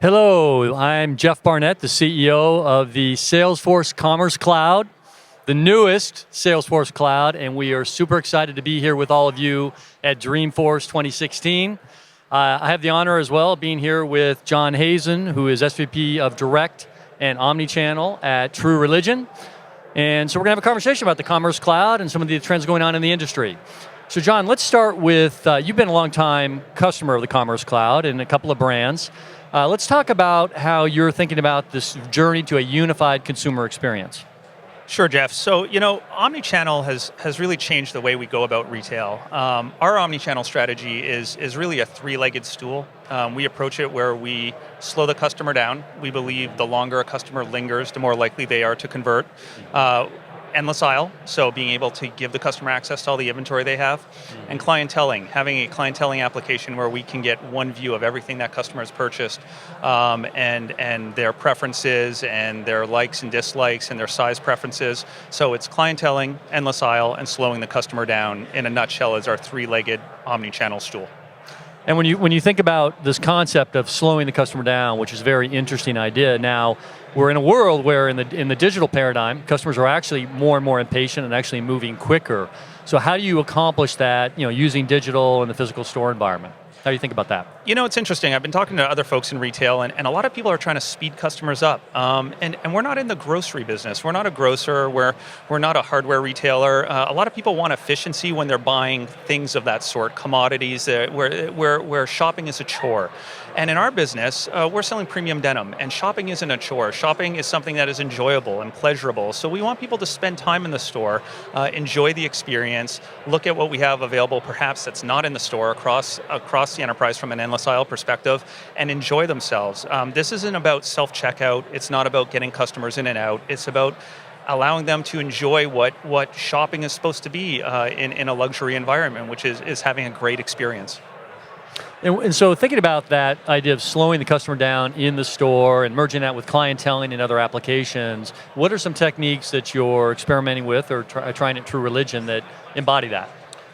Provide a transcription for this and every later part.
Hello, I'm Jeff Barnett, the CEO of the Salesforce Commerce Cloud, the newest Salesforce Cloud, and we are super excited to be here with all of you at Dreamforce 2016. I have the honor as well of being here with John Hazen, who is SVP of Direct and Omnichannel at True Religion. And so we're going to have a conversation about the Commerce Cloud and some of the trends going on in the industry. So John, let's start with, you've been a long time customer of the Commerce Cloud and a couple of brands. Let's talk about how you're thinking about this journey to a unified consumer experience. Sure, Jeff. So, omnichannel has really changed the way we go about retail. Our omnichannel strategy is really a three-legged stool. We approach it where we slow the customer down. We believe the longer a customer lingers, the more likely they are to convert. Endless aisle, so being able to give the customer access to all the inventory they have, and clienteling, having a clienteling application where we can get one view of everything that customer has purchased, and their preferences and their likes and dislikes and their size preferences. So it's clienteling, endless aisle, and slowing the customer down, in a nutshell, is our three-legged omni-channel stool. And when you think about this concept of slowing the customer down, which is a very interesting idea, now we're in a world where in the digital paradigm, customers are actually more and more impatient and actually moving quicker. So how do you accomplish that, using digital in the physical store environment? How do you think about that? It's interesting. I've been talking to other folks in retail, and a lot of people are trying to speed customers up. And we're not in the grocery business. We're not a grocer. We're not a hardware retailer. A lot of people want efficiency when they're buying things of that sort, commodities, where shopping is a chore. And in our business, we're selling premium denim, and shopping isn't a chore. Shopping is something that is enjoyable and pleasurable. So we want people to spend time in the store, enjoy the experience, look at what we have available, perhaps that's not in the store, across the enterprise from an endless aisle perspective, and enjoy themselves. This isn't about self-checkout. It's not about getting customers in and out. It's about allowing them to enjoy what shopping is supposed to be in a luxury environment, which is having a great experience. And so thinking about that idea of slowing the customer down in the store and merging that with clienteling and other applications, what are some techniques that you're experimenting with or trying at True Religion that embody that?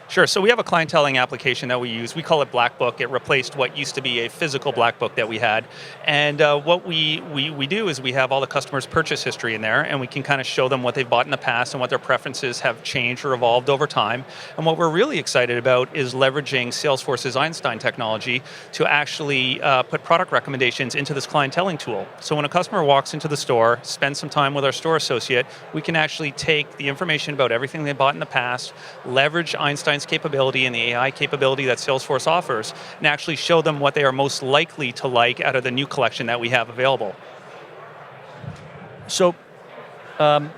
Sure, so we have a clienteling application that we use. We call it Black Book. It replaced what used to be a physical Black Book that we had. And what we do is we have all the customers' purchase history in there, and we can kind of show them what they've bought in the past and what their preferences have changed or evolved over time. And what we're really excited about is leveraging Salesforce's Einstein technology to actually put product recommendations into this clienteling tool. So when a customer walks into the store, spends some time with our store associate, we can actually take the information about everything they bought in the past, leverage Einstein's capability and the AI capability that Salesforce offers, and actually show them what they are most likely to like out of the new collection that we have available. So, when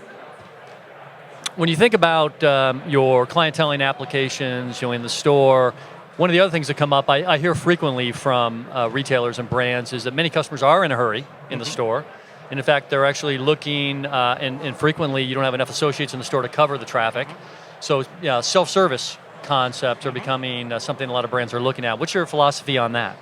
you think about your clienteling applications, in the store, one of the other things that come up, I hear frequently from retailers and brands, is that many customers are in a hurry in the store. And in fact, they're actually looking, and frequently you don't have enough associates in the store to cover the traffic. So, self-service concepts are becoming something a lot of brands are looking at. What's your philosophy on that?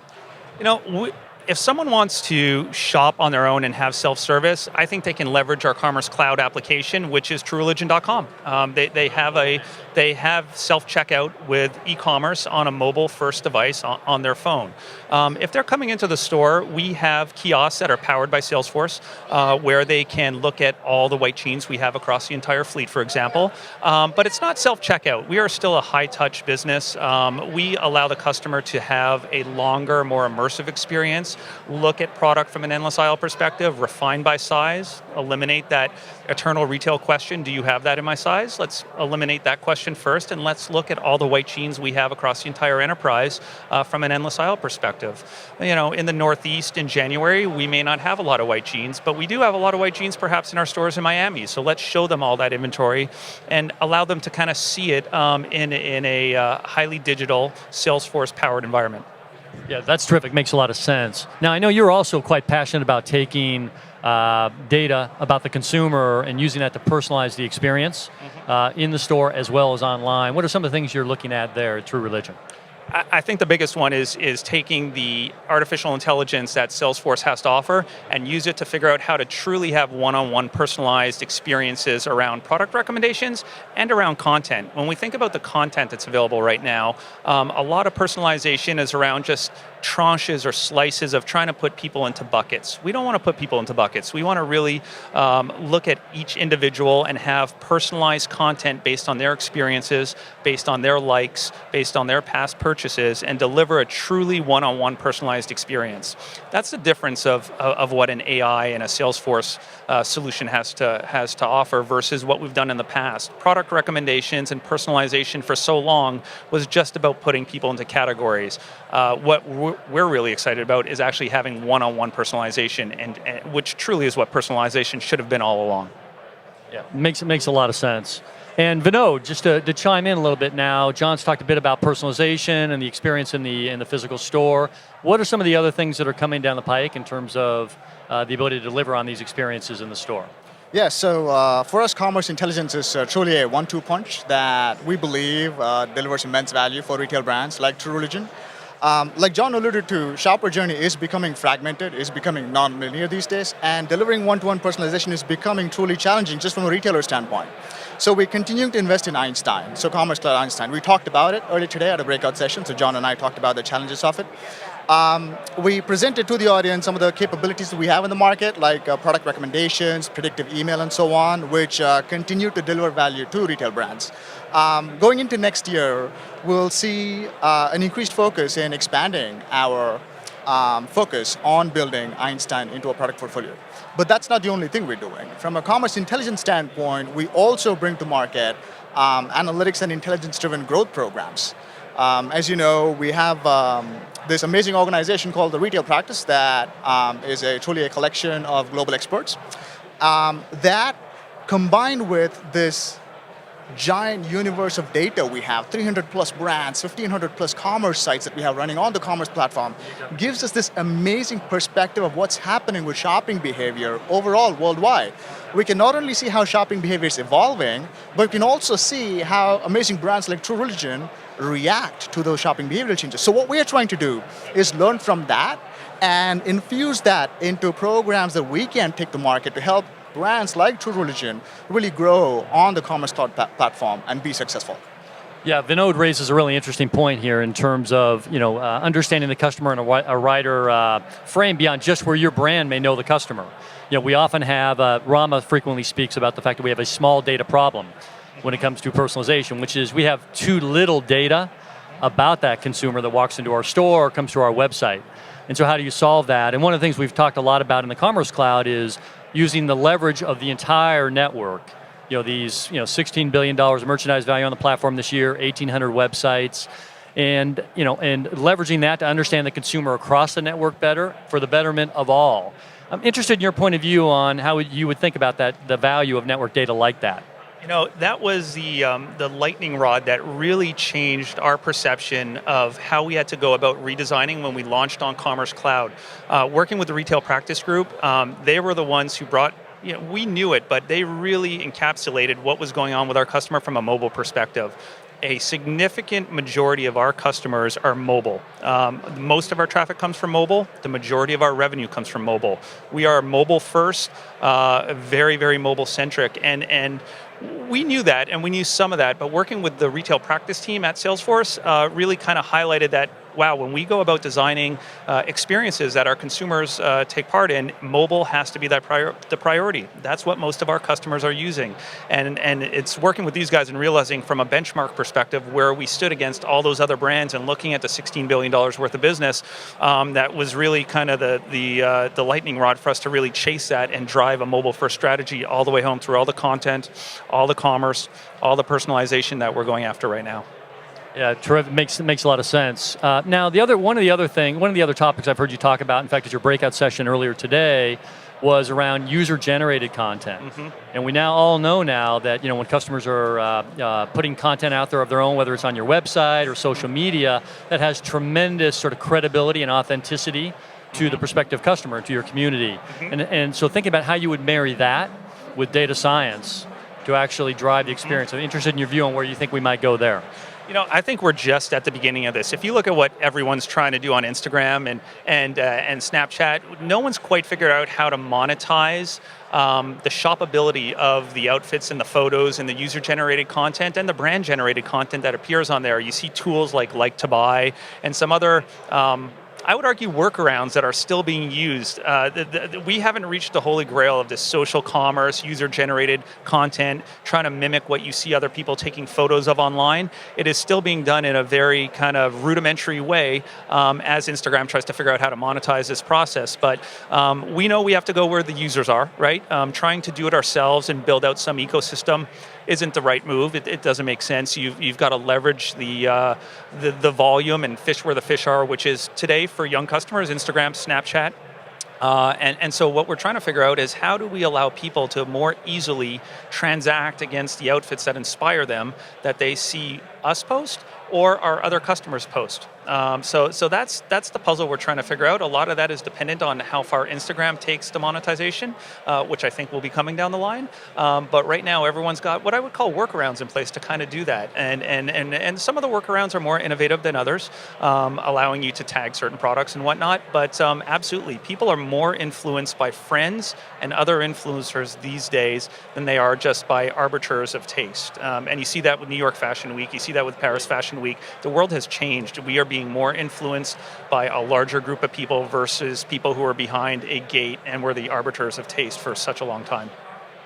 If someone wants to shop on their own and have self-service, I think they can leverage our Commerce Cloud application, which is TrueReligion.com. They have self-checkout with e-commerce on a mobile-first device on their phone. If they're coming into the store, we have kiosks that are powered by Salesforce, where they can look at all the white jeans we have across the entire fleet, for example. But it's not self-checkout. We are still a high-touch business. We allow the customer to have a longer, more immersive experience, look at product from an endless aisle perspective, refine by size, eliminate that eternal retail question, do you have that in my size? Let's eliminate that question first, and let's look at all the white jeans we have across the entire enterprise from an endless aisle perspective. In the Northeast in January, we may not have a lot of white jeans, but we do have a lot of white jeans perhaps in our stores in Miami. So let's show them all that inventory and allow them to kind of see it in a highly digital, Salesforce-powered environment. Yeah, that's terrific. Makes a lot of sense. Now, I know you're also quite passionate about taking data about the consumer and using that to personalize the experience in the store as well as online. What are some of the things you're looking at there at True Religion? I think the biggest one is taking the artificial intelligence that Salesforce has to offer and use it to figure out how to truly have one-on-one personalized experiences around product recommendations and around content. When we think about the content that's available right now, a lot of personalization is around just tranches or slices of trying to put people into buckets. We don't want to put people into buckets. We want to really look at each individual and have personalized content based on their experiences, based on their likes, based on their past purchases, and deliver a truly one-on-one personalized experience. That's the difference of what an AI and a Salesforce solution has to offer versus what we've done in the past. Product recommendations and personalization for so long was just about putting people into categories. What we're really excited about is actually having one-on-one personalization, and which truly is what personalization should have been all along. Yeah, makes a lot of sense. And Vinod, just to chime in a little bit now, John's talked a bit about personalization and the experience in the physical store. What are some of the other things that are coming down the pike in terms of the ability to deliver on these experiences in the store? Yeah, so for us, commerce intelligence is truly a one-two punch that we believe delivers immense value for retail brands like True Religion. Like John alluded to, shopper journey is becoming fragmented, is becoming non-linear these days, and delivering one-to-one personalization is becoming truly challenging just from a retailer standpoint. So we're continuing to invest in Einstein, so Commerce Cloud Einstein. We talked about it earlier today at a breakout session, so John and I talked about the challenges of it. We presented to the audience some of the capabilities that we have in the market, like product recommendations, predictive email, and so on, which continue to deliver value to retail brands. Going into next year, we'll see an increased focus in expanding our focus on building Einstein into a product portfolio. But that's not the only thing we're doing. From a commerce intelligence standpoint, we also bring to market analytics and intelligence-driven growth programs. As you know, we have this amazing organization called the Retail Practice that is truly a collection of global experts. That combined with this giant universe of data we have, 300 plus brands, 1,500 plus commerce sites that we have running on the commerce platform, gives us this amazing perspective of what's happening with shopping behavior overall worldwide. We can not only see how shopping behavior is evolving, but we can also see how amazing brands like True Religion react to those shopping behavioral changes. So what we are trying to do is learn from that and infuse that into programs that we can take to market to help brands like True Religion really grow on the Commerce Cloud platform and be successful. Yeah, Vinod raises a really interesting point here in terms of understanding the customer in a wider frame beyond just where your brand may know the customer. We often have, Rama frequently speaks about the fact that we have a small data problem when it comes to personalization, which is we have too little data about that consumer that walks into our store or comes to our website. And so how do you solve that? And one of the things we've talked a lot about in the Commerce Cloud is using the leverage of the entire network. These $16 billion of merchandise value on the platform this year, 1,800 websites, and leveraging that to understand the consumer across the network better for the betterment of all. I'm interested in your point of view on how you would think about that, the value of network data like that. That was the lightning rod that really changed our perception of how we had to go about redesigning when we launched on Commerce Cloud. Working with the Retail Practice Group, they were the ones who brought, we knew it, but they really encapsulated what was going on with our customer from a mobile perspective. A significant majority of our customers are mobile. Most of our traffic comes from mobile. The majority of our revenue comes from mobile. We are mobile first, very, very mobile centric. And we knew that, and we knew some of that, but working with the retail practice team at Salesforce really kind of highlighted that, wow, when we go about designing experiences that our consumers take part in, mobile has to be the priority. That's what most of our customers are using. And it's working with these guys and realizing from a benchmark perspective where we stood against all those other brands and looking at the $16 billion worth of business, that was really kind of the lightning rod for us to really chase that and drive a mobile-first strategy all the way home through all the content, all the commerce, all the personalization that we're going after right now. Yeah, terrific. Makes a lot of sense. Now, one of the other topics I've heard you talk about, in fact, at your breakout session earlier today, was around user-generated content. Mm-hmm. And we now all know now that when customers are putting content out there of their own, whether it's on your website or social media, that has tremendous sort of credibility and authenticity to the prospective customer, to your community. Mm-hmm. And so thinking about how you would marry that with data science to actually drive the experience. I'm interested in your view on where you think we might go there. I think we're just at the beginning of this. If you look at what everyone's trying to do on Instagram and Snapchat, no one's quite figured out how to monetize the shoppability of the outfits and the photos and the user-generated content and the brand-generated content that appears on there. You see tools like to Buy and some other I would argue, workarounds that are still being used. We haven't reached the holy grail of this social commerce, user-generated content, trying to mimic what you see other people taking photos of online. It is still being done in a very kind of rudimentary way as Instagram tries to figure out how to monetize this process. But we know we have to go where the users are, right? Trying to do it ourselves and build out some ecosystem isn't the right move. It doesn't make sense. You've got to leverage the volume and fish where the fish are, which is today for young customers, Instagram, Snapchat. And so what we're trying to figure out is how do we allow people to more easily transact against the outfits that inspire them, that they see us post or our other customers post. So that's the puzzle we're trying to figure out. A lot of that is dependent on how far Instagram takes to monetization, which I think will be coming down the line. But right now, everyone's got what I would call workarounds in place to kind of do that. And some of the workarounds are more innovative than others, allowing you to tag certain products and whatnot. But absolutely, people are more influenced by friends and other influencers these days than they are just by arbiters of taste. And you see that with New York Fashion Week. You see that with Paris Fashion Week. The world has changed. We are being more influenced by a larger group of people versus people who are behind a gate and were the arbiters of taste for such a long time.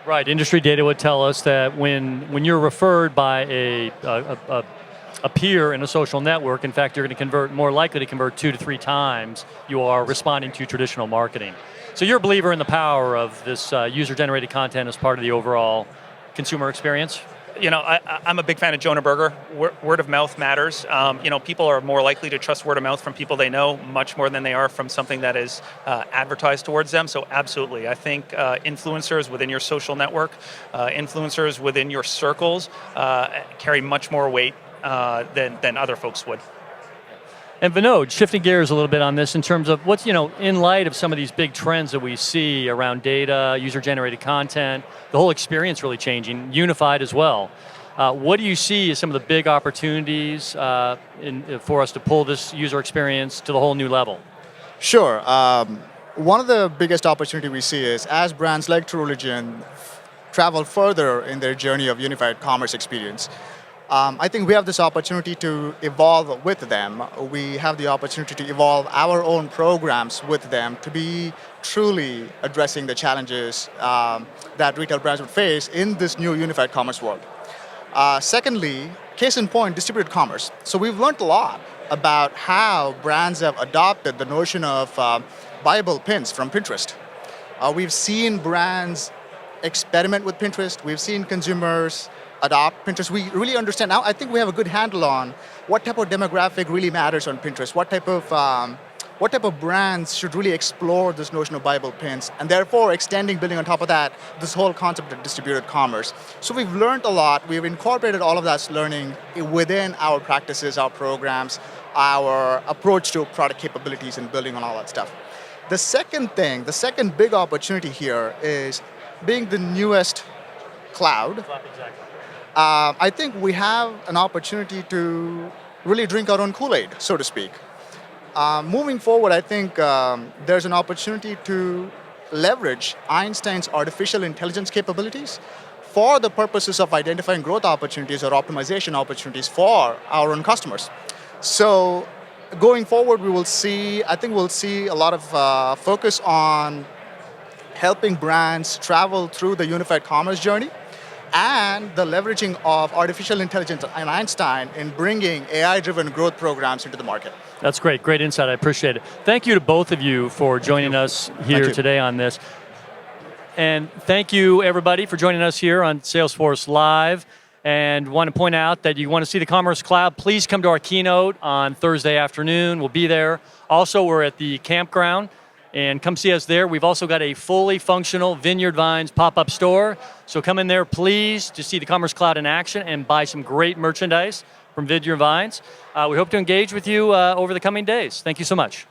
Right. Industry data would tell us that when you're referred by a peer in a social network, in fact, you're going to convert, more likely to convert 2 to 3 times you are responding to traditional marketing. So you're a believer in the power of this user-generated content as part of the overall consumer experience? You know, I'm a big fan of Jonah Berger. Word of mouth matters. People are more likely to trust word of mouth from people they know much more than they are from something that is advertised towards them. So absolutely, I think influencers within your social network, influencers within your circles carry much more weight than other folks would. And Vinod, shifting gears a little bit on this in terms of what's, in light of some of these big trends that we see around data, user-generated content, the whole experience really changing, unified as well. What do you see as some of the big opportunities for us to pull this user experience to the whole new level? Sure. One of the biggest opportunity we see is as brands like True Religion travel further in their journey of unified commerce experience, I think we have this opportunity to evolve with them. We have the opportunity to evolve our own programs with them to be truly addressing the challenges that retail brands would face in this new unified commerce world. Secondly, case in point, distributed commerce. So we've learned a lot about how brands have adopted the notion of buyable pins from Pinterest. We've seen brands experiment with Pinterest. We've seen consumers adopt Pinterest. We really understand now. I think we have a good handle on what type of demographic really matters on Pinterest. What type of brands should really explore this notion of buyable pins, and therefore building on top of that, this whole concept of distributed commerce. So we've learned a lot. We've incorporated all of that learning within our practices, our programs, our approach to product capabilities, and building on all that stuff. The second big opportunity here is being the newest cloud. I think we have an opportunity to really drink our own Kool-Aid, so to speak. Moving forward, I think there's an opportunity to leverage Einstein's artificial intelligence capabilities for the purposes of identifying growth opportunities or optimization opportunities for our own customers. So going forward, we'll see a lot of focus on helping brands travel through the unified commerce journey, and the leveraging of artificial intelligence and Einstein in bringing AI-driven growth programs into the market. That's great. Great insight. I appreciate it. Thank you to both of you for joining us here today on this. And thank you, everybody, for joining us here on Salesforce Live. And want to point out that you want to see the Commerce Cloud, please come to our keynote on Thursday afternoon. We'll be there. Also, we're at the campground. And come see us there. We've also got a fully functional Vineyard Vines pop-up store. So come in there, please, to see the Commerce Cloud in action and buy some great merchandise from Vineyard Vines. We hope to engage with you over the coming days. Thank you so much.